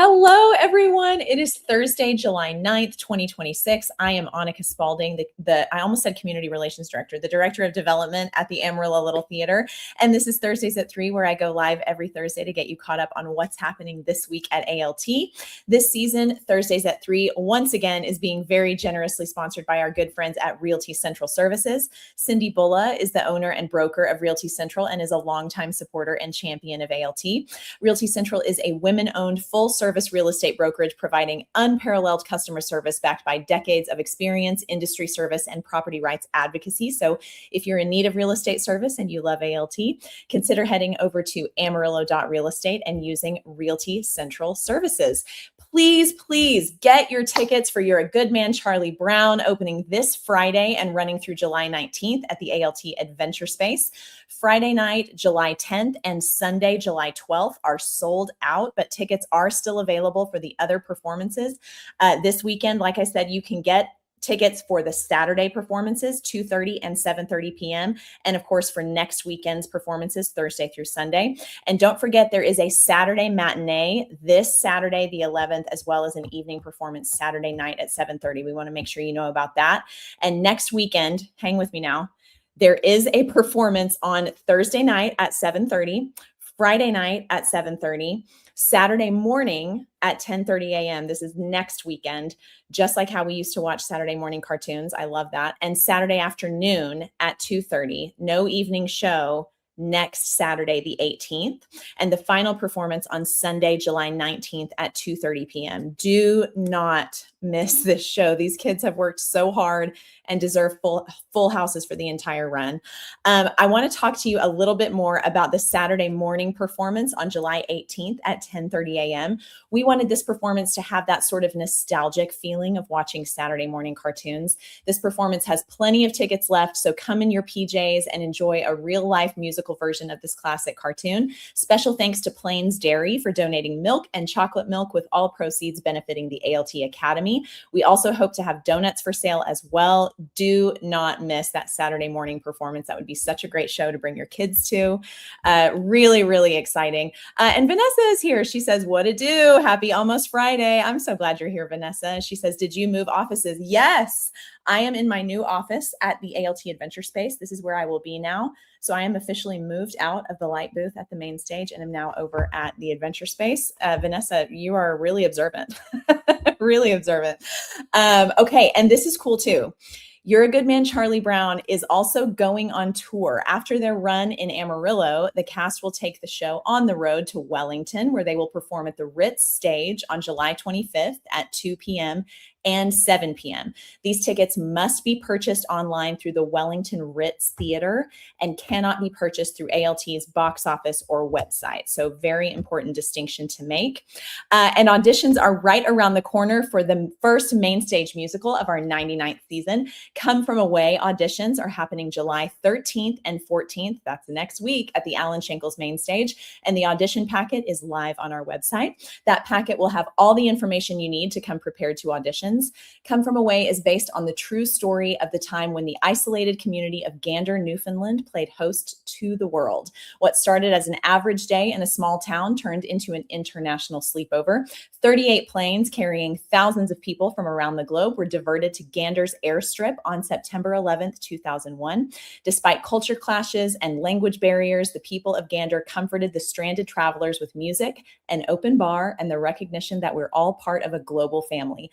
Hello, everyone. It is Thursday, July 9th, 2026. I am Annika Spalding, I almost said Community Relations Director, the Director of Development at the Amarillo Little Theater. And this is Thursdays at 3, where I go live every Thursday to get you caught up on what's happening this week at ALT. This season, Thursdays at 3, once again, is being very generously sponsored by our good friends at Realty Central Services. Cindy Bulla is the owner and broker of Realty Central and is a longtime supporter and champion of ALT. Realty Central is a women-owned full-service real estate brokerage providing unparalleled customer service backed by decades of experience, industry service, and property rights advocacy. So if you're in need of real estate service and you love ALT, consider heading over to amarillo.realestate and using Realty Central Services. Please get your tickets for You're a Good Man, Charlie Brown, opening this Friday and running through July 19th at the ALT Adventure Space. Friday night, July 10th, and Sunday, July 12th are sold out, but tickets are still available for the other performances. This weekend, like I said, you can get tickets for the Saturday performances, 2:30 and 7:30 p.m. And of course, for next weekend's performances, Thursday through Sunday. And don't forget, there is a Saturday matinee this Saturday, the 11th, as well as an evening performance Saturday night at 7:30. We want to make sure you know about that. And next weekend, hang with me now, there is a performance on Thursday night at 7:30, Friday night at 7:30, Saturday morning at 10:30 a.m. This is next weekend, just like how we used to watch Saturday morning cartoons. I love that. And Saturday afternoon at 2:30, no evening show, next Saturday, the 18th, and the final performance on Sunday, July 19th at 2:30 p.m. Do not miss this show. These kids have worked so hard and deserve full houses for the entire run. I want to talk to you a little bit more about the Saturday morning performance on July 18th at 10:30 a.m. We wanted this performance to have that sort of nostalgic feeling of watching Saturday morning cartoons. This performance has plenty of tickets left, so come in your PJs and enjoy a real-life musical version of this classic cartoon. Special thanks to Plains Dairy for donating milk and chocolate milk, with all proceeds benefiting the ALT Academy. We also hope to have donuts for sale as well. Do not miss that Saturday morning performance. That would be such a great show to bring your kids to. Really exciting. And Vanessa is here. She says, what to do? Happy almost Friday. I'm so glad you're here, Vanessa. She says, did you move offices? Yes, I am in my new office at the ALT Adventure Space. This is where I will be now. So I am officially moved out of the light booth at the main stage and am now over at the Adventure Space. Vanessa, you are really observant, really observant. Okay, and this is cool too. You're a Good Man, Charlie Brown is also going on tour. After their run in Amarillo, the cast will take the show on the road to Wellington, where they will perform at the Ritz stage on July 25th at 2 p.m. and 7 p.m. These tickets must be purchased online through the Wellington Ritz Theater and cannot be purchased through ALT's box office or website. So very important distinction to make. And auditions are right around the corner for the first main stage musical of our 99th season. Come From Away auditions are happening July 13th and 14th. That's next week at the Alan Shankles main stage. And the audition packet is live on our website. That packet will have all the information you need to come prepared to audition. Come From Away is based on the true story of the time when the isolated community of Gander, Newfoundland played host to the world. What started as an average day in a small town turned into an international sleepover. 38 planes carrying thousands of people from around the globe were diverted to Gander's airstrip on September 11th, 2001. Despite culture clashes and language barriers, the people of Gander comforted the stranded travelers with music, an open bar, and the recognition that we're all part of a global family.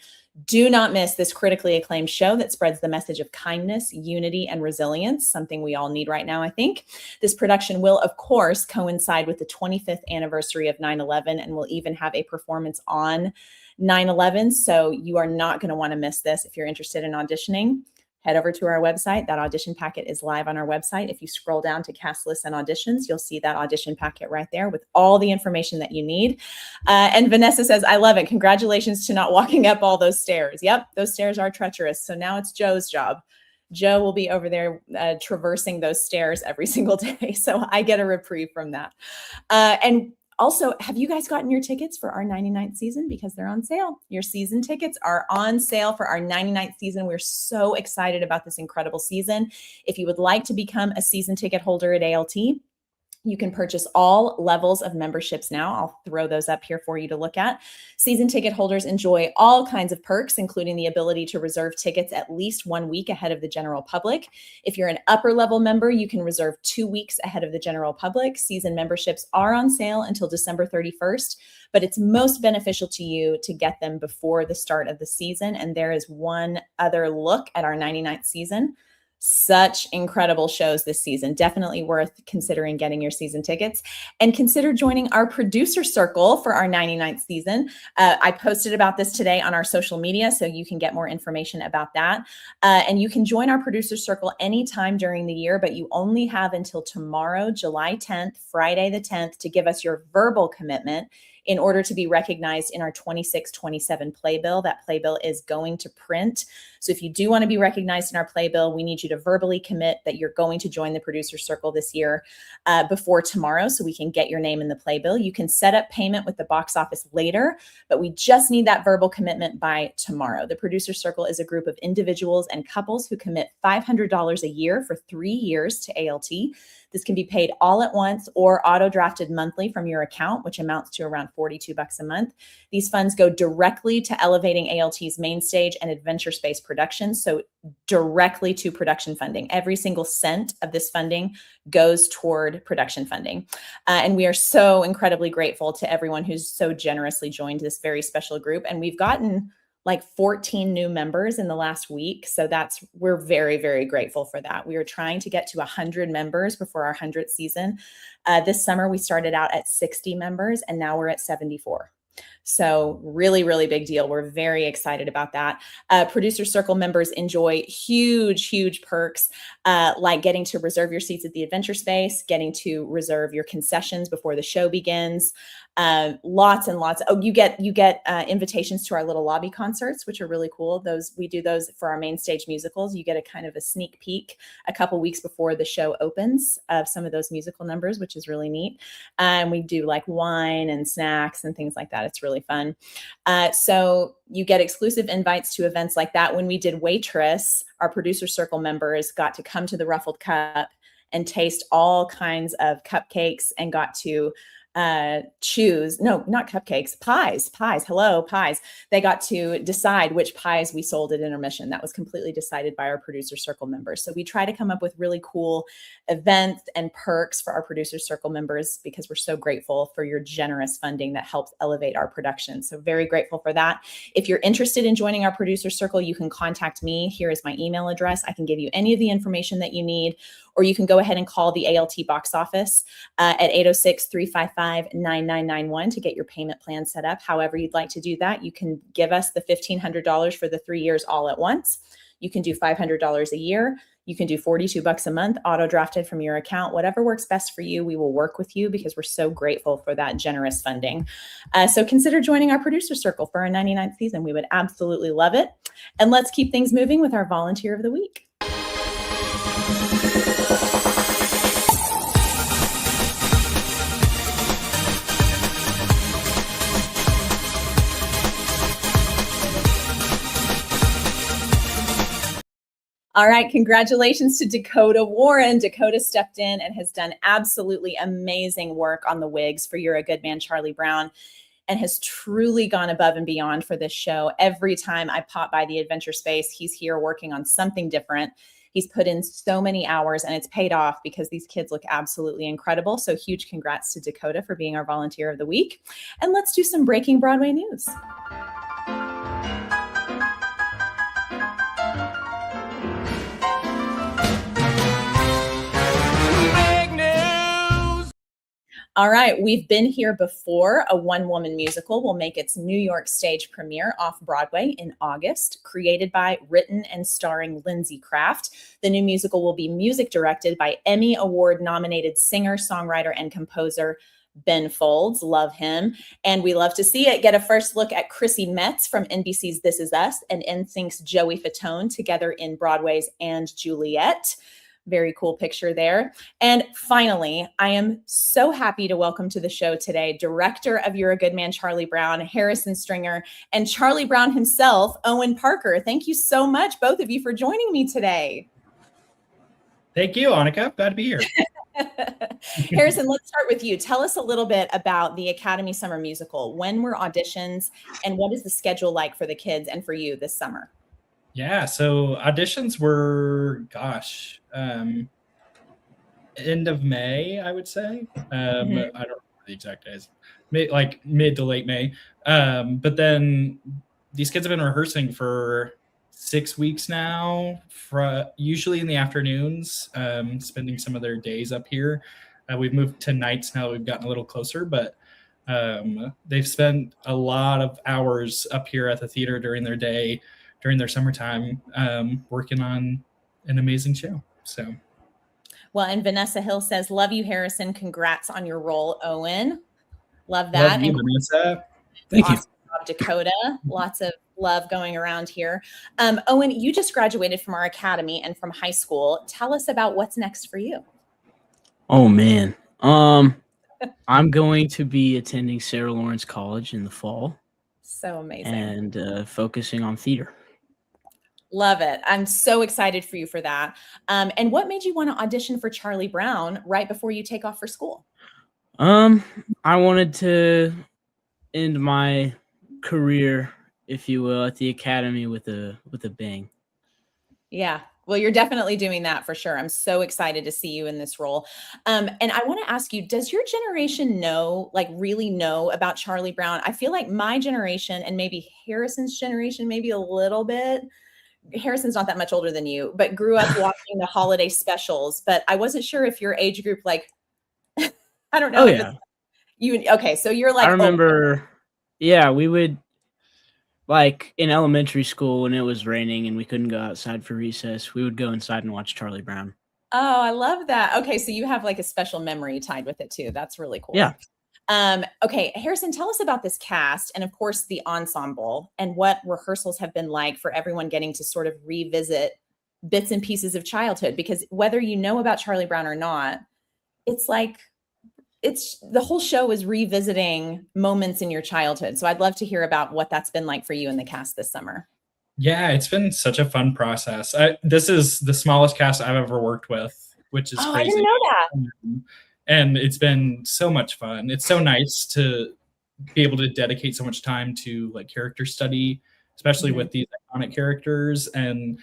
Do not miss this critically acclaimed show that spreads the message of kindness, unity, and resilience, something we all need right now, I think. This production will, of course, coincide with the 25th anniversary of 9/11 and will even have a performance on 9/11. So you are not going to want to miss this. If you're interested in auditioning, head over to our website. That audition packet is live on our website. If you scroll down to cast lists and auditions, you'll see that audition packet right there with all the information that you need. And Vanessa says, I love it. Congratulations to not walking up all those stairs. Yep, those stairs are treacherous. So now it's Joe's job. Joe will be over there traversing those stairs every single day. So I get a reprieve from that. And also, have you guys gotten your tickets for our 99th season? Because they're on sale. Your season tickets are on sale for our 99th season. We're so excited about this incredible season. If you would like to become a season ticket holder at ALT, You can purchase all levels of memberships now. I'll throw those up here for you to look at. Season ticket holders enjoy all kinds of perks, including the ability to reserve tickets at least 1 week ahead of the general public. If you're an upper level member, you can reserve 2 weeks ahead of the general public. Season memberships are on sale until December 31st, but it's most beneficial to you to get them before the start of the season. And there is one other look at our 99th season. Such incredible shows this season. Definitely worth considering getting your season tickets, and consider joining our producer circle for our 99th season. I posted about this today on our social media, so you can get more information about that. And you can join our producer circle anytime during the year, but you only have until tomorrow, July 10th, Friday the 10th, to give us your verbal commitment in order to be recognized in our 26-27 playbill. That playbill is going to print. So if you do want to be recognized in our playbill, we need you to verbally commit that you're going to join the producer circle this year before tomorrow, so we can get your name in the playbill. You can set up payment with the box office later, but we just need that verbal commitment by tomorrow. The producer circle is a group of individuals and couples who commit $500 a year for 3 years to ALT. This can be paid all at once or auto-drafted monthly from your account, which amounts to around $42 a month. These funds go directly to elevating ALT's main stage and adventure space productions, so directly to production funding. Every single cent of this funding goes toward production funding. And we are so incredibly grateful to everyone who's so generously joined this very special group. And we've gotten like 14 new members in the last week. So we're very, very grateful for that. We are trying to get to 100 members before our 100th season. This summer, we started out at 60 members, and now we're at 74. So really, really big deal. We're very excited about that. Producer Circle members enjoy huge, huge perks, like getting to reserve your seats at the adventure space, getting to reserve your concessions before the show begins. Lots and lots. Oh, you get invitations to our little lobby concerts, which are really cool. We do those for our main stage musicals. You get a kind of a sneak peek a couple weeks before the show opens of some of those musical numbers, which is really neat. And we do like wine and snacks and things like that. It's really fun. So you get exclusive invites to events like that. When we did Waitress, our producer circle members got to come to the Ruffled Cup and taste all kinds of cupcakes and got to choose, no, not cupcakes, pies. Hello, pies. They got to decide which pies we sold at intermission. That was completely decided by our producer circle members. So we try to come up with really cool events and perks for our producer circle members because we're so grateful for your generous funding that helps elevate our production. So very grateful for that. If you're interested in joining our producer circle, you can contact me. Here is my email address. I can give you any of the information that you need, or you can go ahead and call the ALT box office at 806-355-9991 to get your payment plan set up. However you'd like to do that, you can give us the $1,500 for the 3 years all at once. You can do $500 a year. You can do $42 a month, auto-drafted from your account. Whatever works best for you, we will work with you because we're so grateful for that generous funding. So consider joining our producer circle for our 99th season. We would absolutely love it. And let's keep things moving with our volunteer of the week. All right, congratulations to Dakota Warren. Dakota stepped in and has done absolutely amazing work on the wigs for You're a Good Man, Charlie Brown, and has truly gone above and beyond for this show. Every time I pop by the adventure space, he's here working on something different. He's put in so many hours and it's paid off because these kids look absolutely incredible. So huge congrats to Dakota for being our volunteer of the week. And let's do some breaking Broadway news. All right, we've been here before. A one-woman musical will make its New York stage premiere off-Broadway in August. Created by, written, and starring Lindsay Kraft, the new musical will be music directed by Emmy Award-nominated singer, songwriter, and composer Ben Folds. Love him. And we love to see it. Get a first look at Chrissy Metz from NBC's This Is Us and NSYNC's Joey Fatone together in Broadway's And Juliet. Very cool picture there. And finally, I am so happy to welcome to the show today, director of You're a Good Man, Charlie Brown, Harrison Stringer, and Charlie Brown himself, Owen Parker. Thank you so much, both of you, for joining me today. Thank you, Annika. Glad to be here. Harrison, let's start with you. Tell us a little bit about the Academy Summer Musical. When were auditions and what is the schedule like for the kids and for you this summer? Yeah, so auditions were, gosh, end of May, I would say. Mhm. I don't know the exact days, like mid to late May. But then these kids have been rehearsing for 6 weeks now, usually in the afternoons, spending some of their days up here. We've moved to nights now. We've gotten a little closer, but they've spent a lot of hours up here at the theater during their day, during their summertime, working on an amazing show. So Well, and Vanessa Hill says, love you, Harrison. Congrats on your role, Owen. Love love that. you, And Vanessa. Thank you. awesome job, Dakota. Lots of love going around here. Owen, you just graduated from our academy and from high school. Tell us about what's next for you. Oh man. I'm going to be attending Sarah Lawrence College in the fall So amazing. and focusing on theater. Love it. I'm so excited for you for that. And what made you want to audition for Charlie Brown right before you take off for school? I wanted to end my career, if you will, at the academy with a bang. Yeah. Well, you're definitely doing that for sure. I'm so excited to see you in this role. And I want to ask you, does your generation know, like really know about Charlie Brown? I feel like my generation and maybe Harrison's generation, maybe a little bit. Harrison's not that much older than you, but grew up watching the holiday specials. But I wasn't sure if your age group, like, I don't know Oh if yeah. it's you. Okay. So you're like, I remember yeah, we would, like, in elementary school when it was raining and we couldn't go outside for recess, we would go inside and watch Charlie Brown. oh, I love that. Okay. So you have like a special memory tied with it too. That's really cool. Yeah. Okay, Harrison, tell us about this cast and, of course, the ensemble and what rehearsals have been like for everyone getting to sort of revisit bits and pieces of childhood. Because whether you know about Charlie Brown or not, it's like it's the whole show is revisiting moments in your childhood. So I'd love to hear about what that's been like for you and the cast this summer. Yeah, it's been such a fun process. This is the smallest cast I've ever worked with, which is Oh, I didn't crazy. know that. And it's been so much fun. It's so nice to be able to dedicate so much time to like character study, especially with these iconic characters. And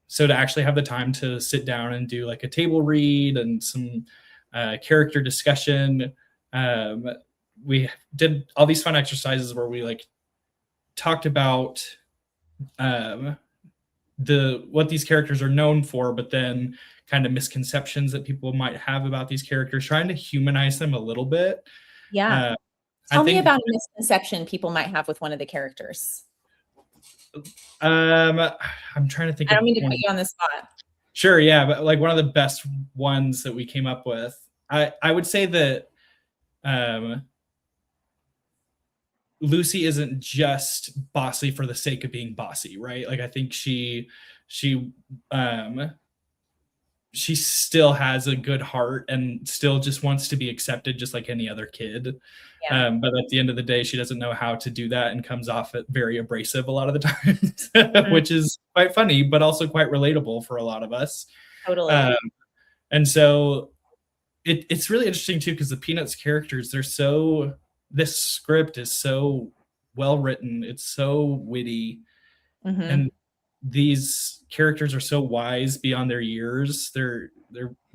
so to actually have the time to sit down and do like a table read and some character discussion. We did all these fun exercises where we like talked about what these characters are known for, but then kind of misconceptions that people might have about these characters, trying to humanize them a little bit. Yeah. Tell me about a misconception people might have with one of the characters. I'm trying to think. I don't mean to put you on the spot. Sure, yeah, but like one of the best ones that we came up with, I would say that Lucy isn't just bossy for the sake of being bossy, right? Like I think she still has a good heart and still just wants to be accepted just like any other kid. Yeah. But at the end of the day, she doesn't know how to do that and comes off very abrasive a lot of the times, which is quite funny, but also quite relatable for a lot of us. Totally. And so it's really interesting too, because the Peanuts characters, this script is so well written. It's so witty. And these characters are so wise beyond their years. They're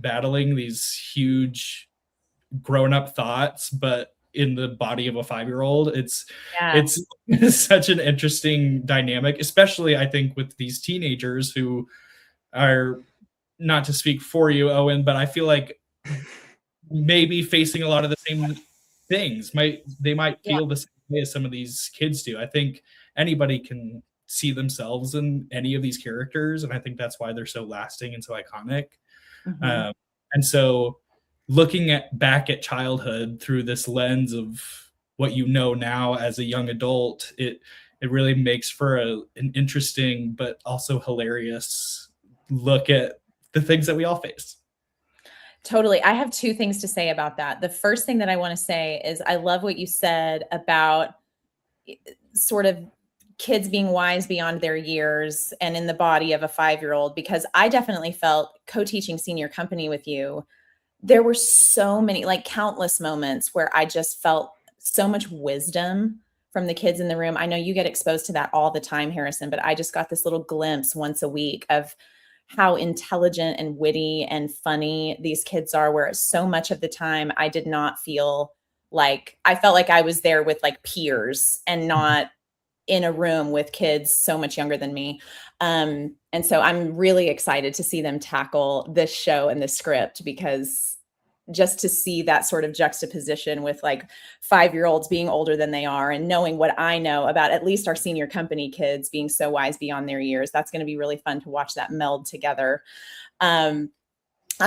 battling these huge grown-up thoughts, but in the body of a 5-year-old. It's such an interesting dynamic, especially I think with these teenagers who are, not to speak for you, Owen, but I feel like maybe facing a lot of the same things. They might feel the same way as some of these kids do. I think anybody can see themselves in any of these characters, and I think that's why they're so lasting and so iconic. And so looking back at childhood through this lens of what you know now as a young adult, it really makes for an interesting but also hilarious look at the things that we all face. Totally. I have two things to say about that. The first thing that I want to say is I love what you said about sort of kids being wise beyond their years and in the body of a 5-year-old, because I definitely felt co-teaching senior company with you. There were so many, like countless moments where I just felt so much wisdom from the kids in the room. I know you get exposed to that all the time, Harrison, but I just got this little glimpse once a week of how intelligent and witty and funny these kids are, where so much of the time I did not feel like, I felt like I was there with like peers and not in a room with kids so much younger than me. And so I'm really excited to see them tackle this show and this script, because just to see that sort of juxtaposition with like 5-year-olds being older than they are and knowing what I know about at least our senior company kids being so wise beyond their years, that's going to be really fun to watch that meld together. I'm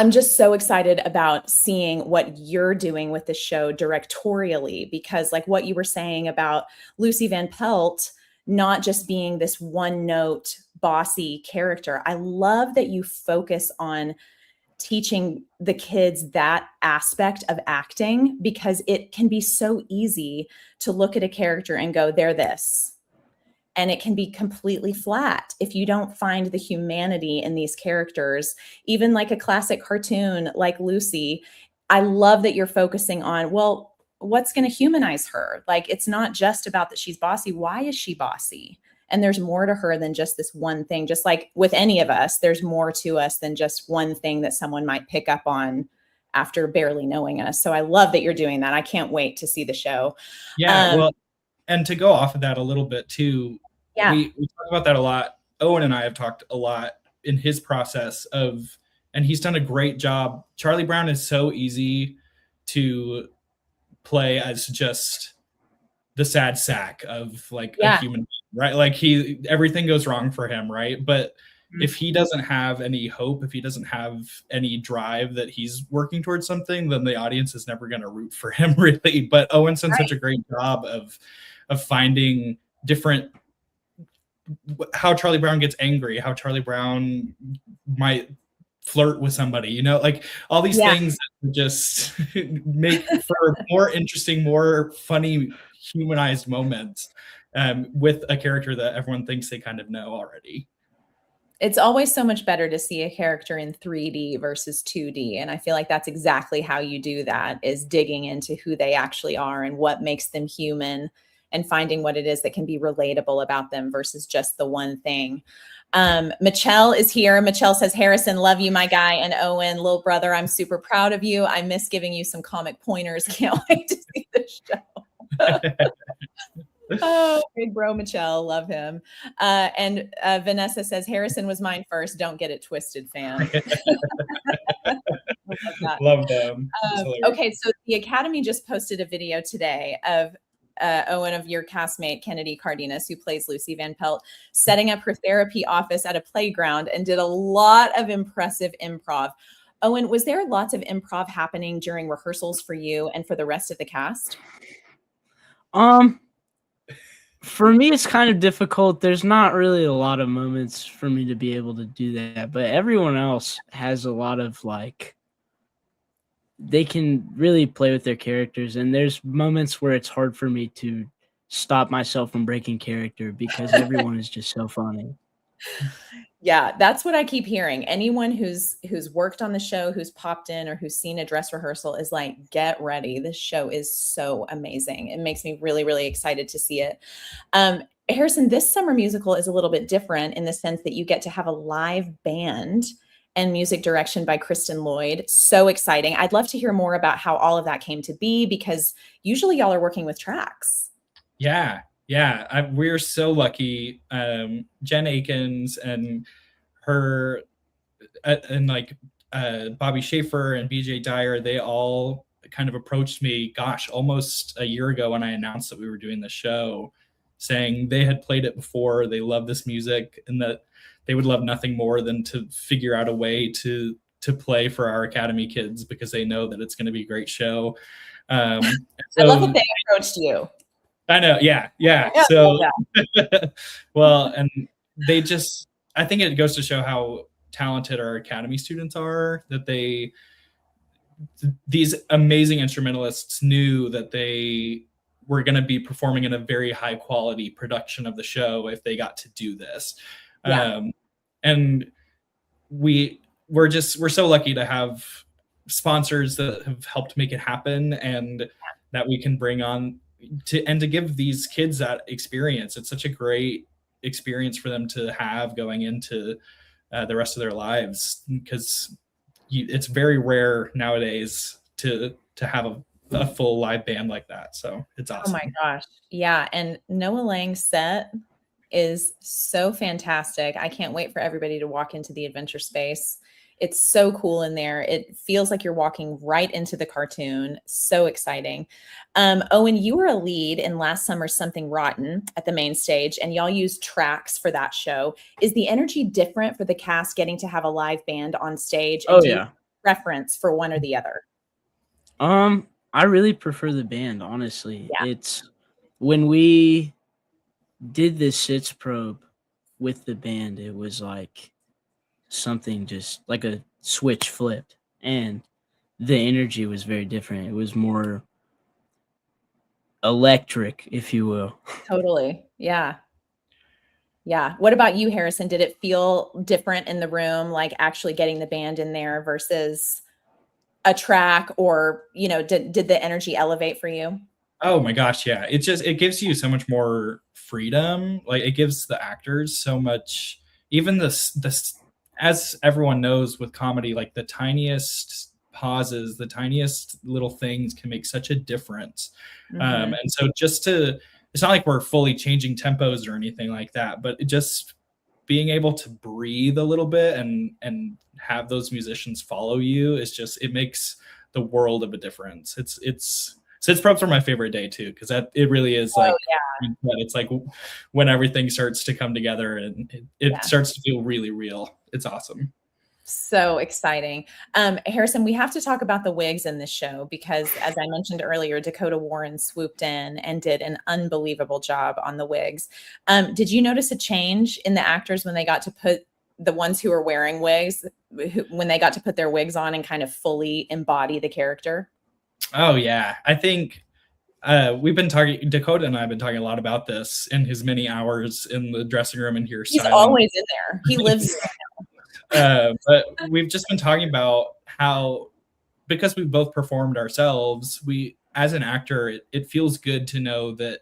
just so excited about seeing what you're doing with the show directorially, because like what you were saying about Lucy Van Pelt not just being this one note bossy character. I love that you focus on teaching the kids that aspect of acting, because it can be so easy to look at a character and go, they're this. And it can be completely flat if you don't find the humanity in these characters, even like a classic cartoon like Lucy. I love that you're focusing on, well, what's going to humanize her? Like, it's not just about that she's bossy. Why is she bossy? And there's more to her than just this one thing. Just like with any of us, there's more to us than just one thing that someone might pick up on after barely knowing us. So I love that you're doing that. I can't wait to see the show. Yeah, well, and to go off of that a little bit too, yeah, we talk about that a lot. Owen and I have talked a lot in his process of, and he's done a great job. Charlie Brown is so easy to play as just the sad sack of like a human, right? Like everything goes wrong for him, right? But if he doesn't have any hope, if he doesn't have any drive that he's working towards something, then the audience is never going to root for him, really. But Owen's done such a great job of finding different, how Charlie Brown gets angry, how Charlie Brown might flirt with somebody, you know, like all these things that just make for more interesting, more funny, humanized moments with a character that everyone thinks they kind of know already. It's always so much better to see a character in 3D versus 2D. And I feel like that's exactly how you do that, is digging into who they actually are and what makes them human, and finding what it is that can be relatable about them versus just the one thing. Michelle is here. Michelle says, Harrison, love you, my guy. And Owen, little brother, I'm super proud of you. I miss giving you some comic pointers. Can't wait to see the show. Oh, big bro Michelle, love him. And Vanessa says, Harrison was mine first. Don't get it twisted, fam. Love them. Okay, so the Academy just posted a video today of Owen, of your castmate, Kennedy Cardenas, who plays Lucy Van Pelt, setting up her therapy office at a playground, and did a lot of impressive improv. Owen, was there lots of improv happening during rehearsals for you and for the rest of the cast? For me, it's kind of difficult. There's not really a lot of moments for me to be able to do that, but everyone else has a lot of like, they can really play with their characters, and there's moments where it's hard for me to stop myself from breaking character because everyone is just so funny. Yeah, that's what I keep hearing. Anyone who's worked on the show, who's popped in, or who's seen a dress rehearsal is like, get ready. This show is so amazing. It makes me really, really excited to see it. Harrison, this summer musical is a little bit different in the sense that you get to have a live band and music direction by Kristen Lloyd. So exciting. I'd love to hear more about how all of that came to be, because usually y'all are working with tracks. Yeah. We're so lucky. Jen Akins and her and like Bobby Schaefer and BJ Dyer, they all kind of approached me, gosh, almost a year ago when I announced that we were doing the show, saying they had played it before, they love this music, and that they would love nothing more than to figure out a way to play for our Academy kids, because they know that it's going to be a great show. So, I love that they approached you. I know. Yeah. So, well, and they just, I think it goes to show how talented our Academy students are, that these amazing instrumentalists knew that they were going to be performing in a very high quality production of the show if they got to do this. Yeah. And we're so lucky to have sponsors that have helped make it happen, and that we can bring on to give these kids that experience. It's such a great experience for them to have going into the rest of their lives, because it's very rare nowadays to have a full live band like that. So it's awesome. Oh my gosh. Yeah. And Noah Lang's set is so fantastic. I can't wait for everybody to walk into the adventure space. It's so cool in there. It feels like you're walking right into the cartoon. So exciting. Owen, you were a lead in last summer's Something Rotten at the main stage, and y'all used tracks for that show. Is the energy different for the cast getting to have a live band on stage? And Oh, do you yeah. preference for one or the other? I really prefer the band, honestly. Yeah. It's when we did this sits probe with the band, it was like something just like a switch flipped, and the energy was very different. It was more electric, if you will. Totally. Yeah. Yeah. What about you, Harrison? Did it feel different in the room, like actually getting the band in there versus a track, or, did the energy elevate for you? Oh my gosh, yeah. It gives you so much more freedom. Like, it gives the actors so much, even this, as everyone knows with comedy, like the tiniest pauses, the tiniest little things can make such a difference. Mm-hmm. And so it's not like we're fully changing tempos or anything like that, but just being able to breathe a little bit and have those musicians follow you it makes the world of a difference. Sits probes are my favorite day too, because it really is like, it's like when everything starts to come together and it starts to feel really real. It's awesome. So exciting. Harrison, we have to talk about the wigs in this show, because as I mentioned earlier, Dakota Warren swooped in and did an unbelievable job on the wigs. Did you notice a change in the actors when they got to put the ones who were wearing wigs, when they got to put their wigs on and kind of fully embody the character? Oh yeah. I think Dakota and I have been talking a lot about this in his many hours in the dressing room and here. He's always in there. He lives but we've just been talking about how, because we both performed ourselves, as an actor, it feels good to know that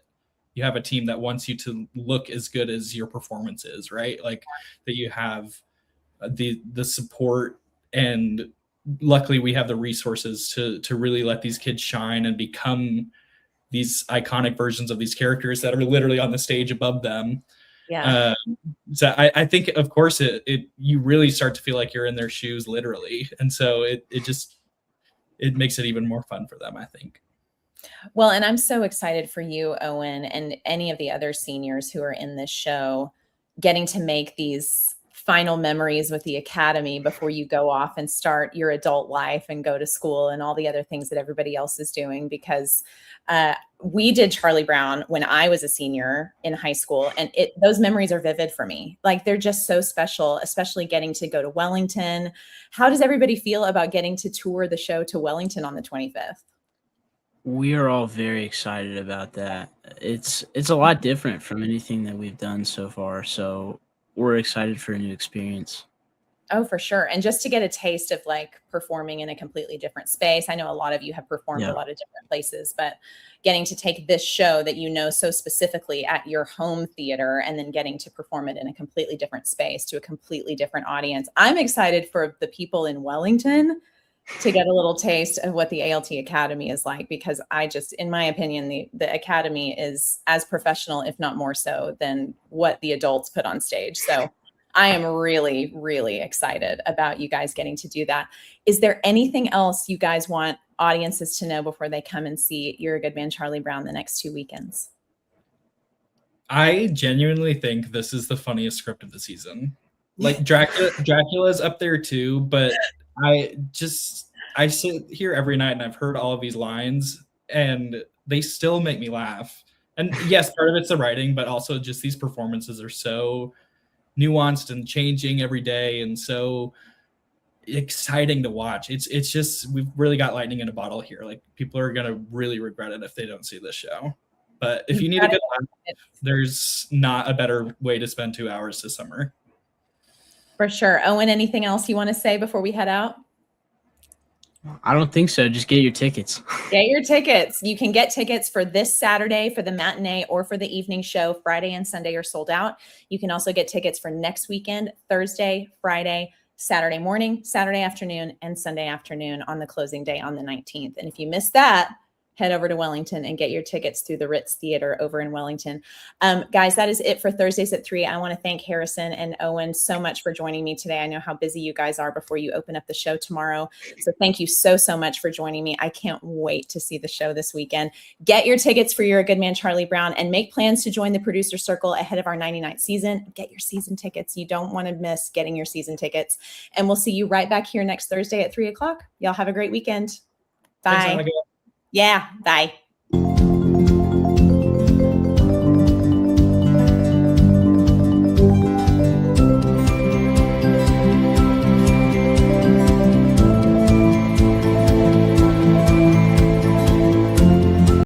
you have a team that wants you to look as good as your performance is, right? Like, that you have the support, and luckily we have the resources to really let these kids shine and become these iconic versions of these characters that are literally on the stage above them. Yeah. So I think, of course, you really start to feel like you're in their shoes, literally, and so it makes it even more fun for them, I think. Well, and I'm so excited for you, Owen, and any of the other seniors who are in this show, getting to make these final memories with the Academy before you go off and start your adult life and go to school and all the other things that everybody else is doing. Because we did Charlie Brown when I was a senior in high school, and those memories are vivid for me. Like, they're just so special, especially getting to go to Wellington. How does everybody feel about getting to tour the show to Wellington on the 25th? We are all very excited about that. It's a lot different from anything that we've done so far, so we're excited for a new experience. Oh, for sure. And just to get a taste of like performing in a completely different space. I know a lot of you have performed a lot of different places, but getting to take this show that you know so specifically at your home theater and then getting to perform it in a completely different space to a completely different audience. I'm excited for the people in Wellington to get a little taste of what the ALT Academy is like, because in my opinion, the Academy is as professional, if not more so, than what the adults put on stage. So I am really, really excited about you guys getting to do that. Is there anything else you guys want audiences to know before they come and see You're a Good Man, Charlie Brown the next 2 weekends? I genuinely think this is the funniest script of the season. Like, Dracula's up there too, but I sit here every night and I've heard all of these lines and they still make me laugh. And yes, part of it's the writing, but also just these performances are so nuanced and changing every day and so exciting to watch. It's just, we've really got lightning in a bottle here. Like, people are going to really regret it if they don't see this show. But if you need a good laugh, there's not a better way to spend 2 hours this summer. For sure. Owen, anything else you want to say before we head out? I don't think so. Just get your tickets. Get your tickets. You can get tickets for this Saturday for the matinee or for the evening show. Friday and Sunday are sold out. You can also get tickets for next weekend, Thursday, Friday, Saturday morning, Saturday afternoon, and Sunday afternoon on the closing day on the 19th. And if you missed that, head over to Wellington and get your tickets through the Ritz Theater over in Wellington. Guys, that is it for Thursdays at 3. I want to thank Harrison and Owen so much for joining me today. I know how busy you guys are before you open up the show tomorrow. So thank you so much for joining me. I can't wait to see the show this weekend. Get your tickets for You're a Good Man, Charlie Brown, and make plans to join the producer circle ahead of our 99th season. Get your season tickets. You don't want to miss getting your season tickets. And we'll see you right back here next Thursday at 3 o'clock. Y'all have a great weekend. Bye. Thanks, Yeah, bye.